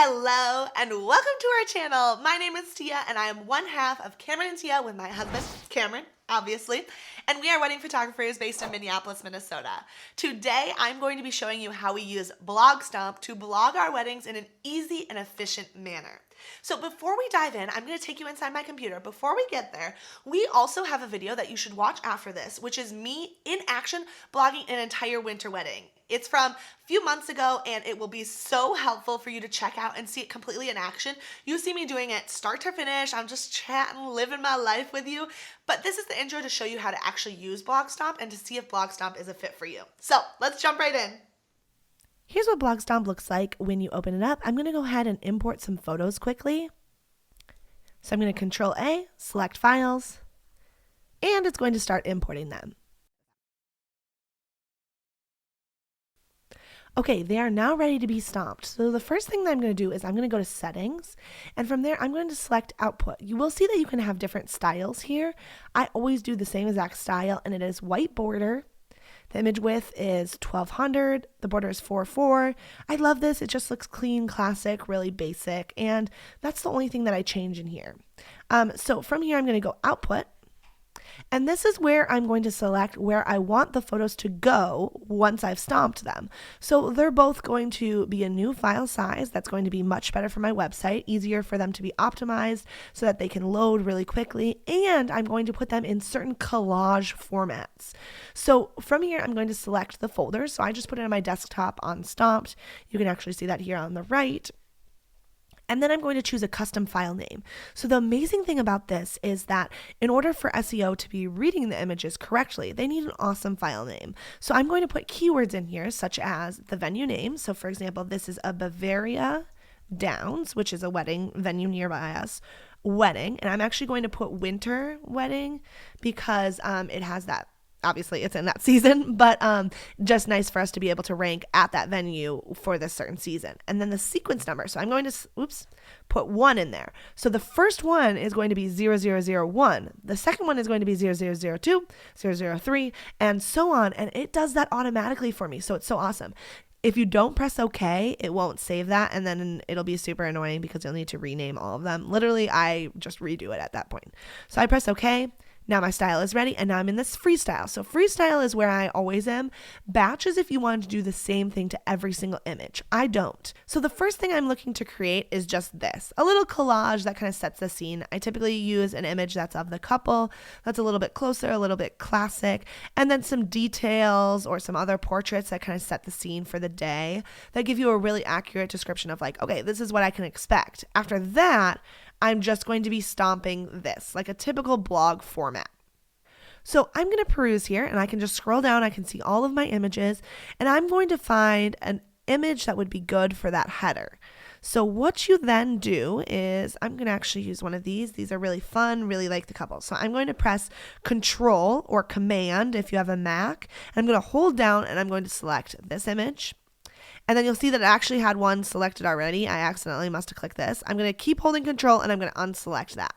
Hello and welcome to our channel. My name is Tia and I am one half of Cameron and Tia with my husband, Cameron, obviously, and we are wedding photographers based in Minneapolis, Minnesota. Today, I'm going to be showing you how we use BlogStomp to blog our weddings in an easy and efficient manner. So before we dive in, I'm going to take you inside my computer. Before we get there, we also have a video that you should watch after this, which is me in action blogging an entire winter wedding. It's from a few months ago and it will be so helpful for you to check out and see it completely in action. You see me doing it start to finish. I'm just chatting, living my life with you. But this is the intro to show you how to actually use BlogStomp and to see if BlogStomp is a fit for you. So let's jump right in. Here's what BlogStomp looks like when you open it up. I'm going to go ahead and import some photos quickly. So I'm going to Control A, select files, and it's going to start importing them. Okay, they are now ready to be stomped. So the first thing that I'm going to do is I'm going to go to settings, and from there I'm going to select output. You will see that you can have different styles here. I always do the same exact style, and it is white border. The image width is 1200. The border is 4:4. I love this. It just looks clean, classic, really basic, and that's the only thing that I change in here. So from here I'm going to go output. And this is where I'm going to select where I want the photos to go once I've stomped them. So they're both going to be a new file size. That's going to be much better for my website, easier for them to be optimized so that they can load really quickly. And I'm going to put them in certain collage formats. So from here, I'm going to select the folder. So I just put it on my desktop on Stomped. You can actually see that here on the right. And then I'm going to choose a custom file name. So the amazing thing about this is that in order for SEO to be reading the images correctly, they need an awesome file name. So I'm going to put keywords in here, such as the venue name. So for example, this is a Bavaria Downs, which is a wedding venue nearby us, wedding. And I'm actually going to put winter wedding because it has that. Obviously, it's in that season, but just nice for us to be able to rank at that venue for this certain season. And then the sequence number. So I'm going to, put 1 in there. So the first one is going to be 0001. The second one is going to be 0002, 003, and so on. And it does that automatically for me. So it's so awesome. If you don't press OK, it won't save that, and then it'll be super annoying because you'll need to rename all of them. Literally, I just redo it at that point. So I press OK. Now my style is ready, and now I'm in this freestyle. So freestyle is where I always am. Batch is if you want to do the same thing to every single image. I don't. So the first thing I'm looking to create is just this, a little collage that kind of sets the scene. I typically use an image that's of the couple, that's a little bit closer, a little bit classic, and then some details or some other portraits that kind of set the scene for the day that give you a really accurate description of like, okay, this is what I can expect. After that, I'm just going to be stomping this, like a typical blog format. So I'm going to peruse here and I can just scroll down. I can see all of my images and I'm going to find an image that would be good for that header. So what you then do is I'm going to actually use one of these. These are really fun, really like the couple. So I'm going to press Control or Command if you have a Mac. I'm going to hold down and I'm going to select this image. And then you'll see that it actually had one selected already. I accidentally must have clicked this. I'm going to keep holding Control and I'm going to unselect that.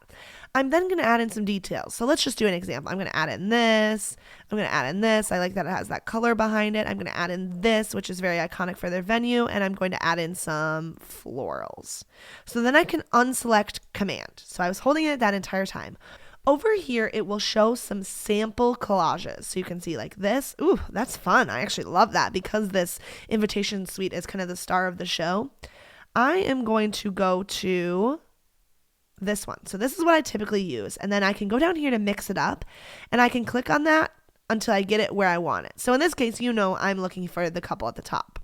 I'm then going to add in some details. So let's just do an example. I'm going to add in this. I'm going to add in this. I like that it has that color behind it. I'm going to add in this, which is very iconic for their venue. And I'm going to add in some florals. So then I can unselect Command. So I was holding it that entire time. Over here, it will show some sample collages. So you can see like this. Ooh, that's fun. I actually love that because this invitation suite is kind of the star of the show. I am going to go to this one. So this is what I typically use. And then I can go down here to mix it up and I can click on that until I get it where I want it. So in this case, I'm looking for the couple at the top.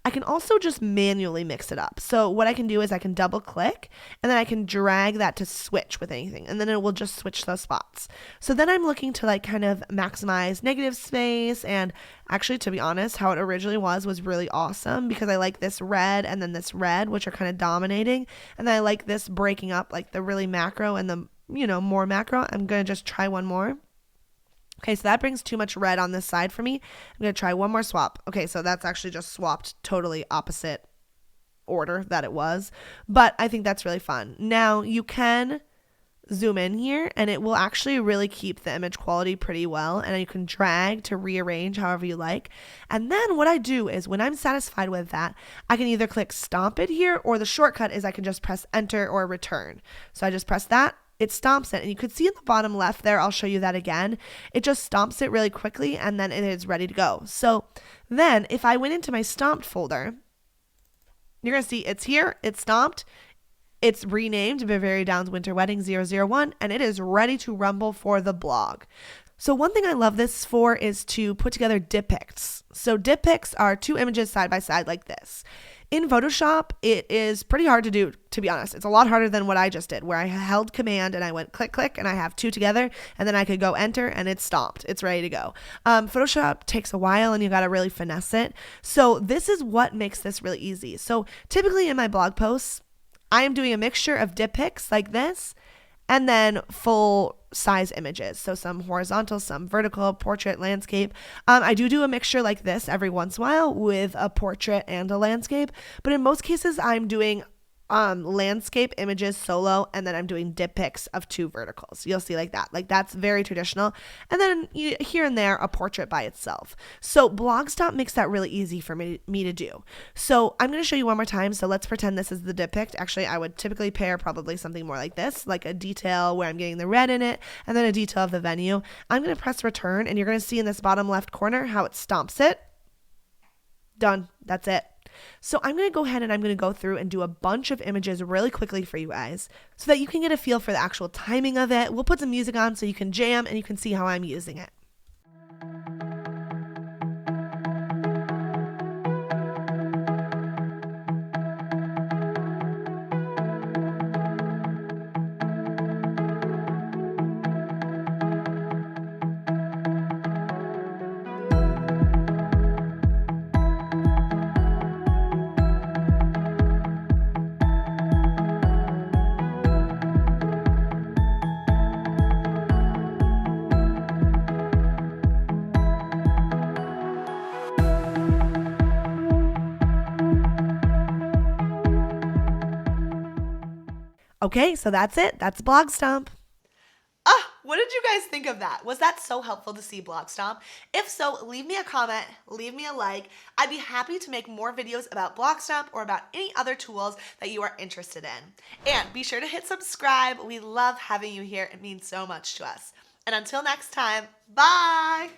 I can also just manually mix it up. So what I can do is I can double click and then I can drag that to switch with anything and then it will just switch those spots. So then I'm looking to like kind of maximize negative space, and actually, to be honest, how it originally was really awesome because I like this red and then this red, which are kind of dominating, and then I like this breaking up like the really macro and the more macro. I'm going to just try one more. Okay, so that brings too much red on this side for me. I'm going to try one more swap. Okay, so that's actually just swapped totally opposite order that it was. But I think that's really fun. Now, you can zoom in here, and it will actually really keep the image quality pretty well, and you can drag to rearrange however you like. And then what I do is when I'm satisfied with that, I can either click stomp it here, or the shortcut is I can just press enter or return. So I just press that, it stomps it, and you could see in the bottom left there, I'll show you that again, it just stomps it really quickly, and then it is ready to go. So then if I went into my stomped folder, you're going to see it's here, it's stomped, it's renamed Bavaria Downs Winter Wedding 001, and it is ready to rumble for the blog. So one thing I love this for is to put together dipicts. So dipicts are two images side by side like this. In Photoshop, it is pretty hard to do, to be honest. It's a lot harder than what I just did, where I held command and I went click, click, and I have two together, and then I could go enter and it's stomped. It's ready to go. Photoshop takes a while and you got to really finesse it. So this is what makes this really easy. So typically in my blog posts, I am doing a mixture of dipicts like this, and then full size images. So some horizontal, some vertical, portrait, landscape. I do a mixture like this every once in a while with a portrait and a landscape. But in most cases, I'm doing landscape images solo, and then I'm doing dipicts of two verticals. You'll see like that. Like that's very traditional. And then here and there, a portrait by itself. So BlogStomp makes that really easy for me to do. So I'm going to show you one more time. So let's pretend this is the dipict. Actually, I would typically pair probably something more like this, like a detail where I'm getting the red in it, and then a detail of the venue. I'm going to press return, and you're going to see in this bottom left corner how it stomps it. Done. That's it. So I'm going to go ahead and I'm going to go through and do a bunch of images really quickly for you guys so that you can get a feel for the actual timing of it. We'll put some music on so you can jam and you can see how I'm using it. Okay, so that's it. That's BlogStomp. What did you guys think of that? Was that so helpful to see BlogStomp? If so, leave me a comment, leave me a like. I'd be happy to make more videos about BlogStomp or about any other tools that you are interested in. And be sure to hit subscribe. We love having you here. It means so much to us. And until next time, bye!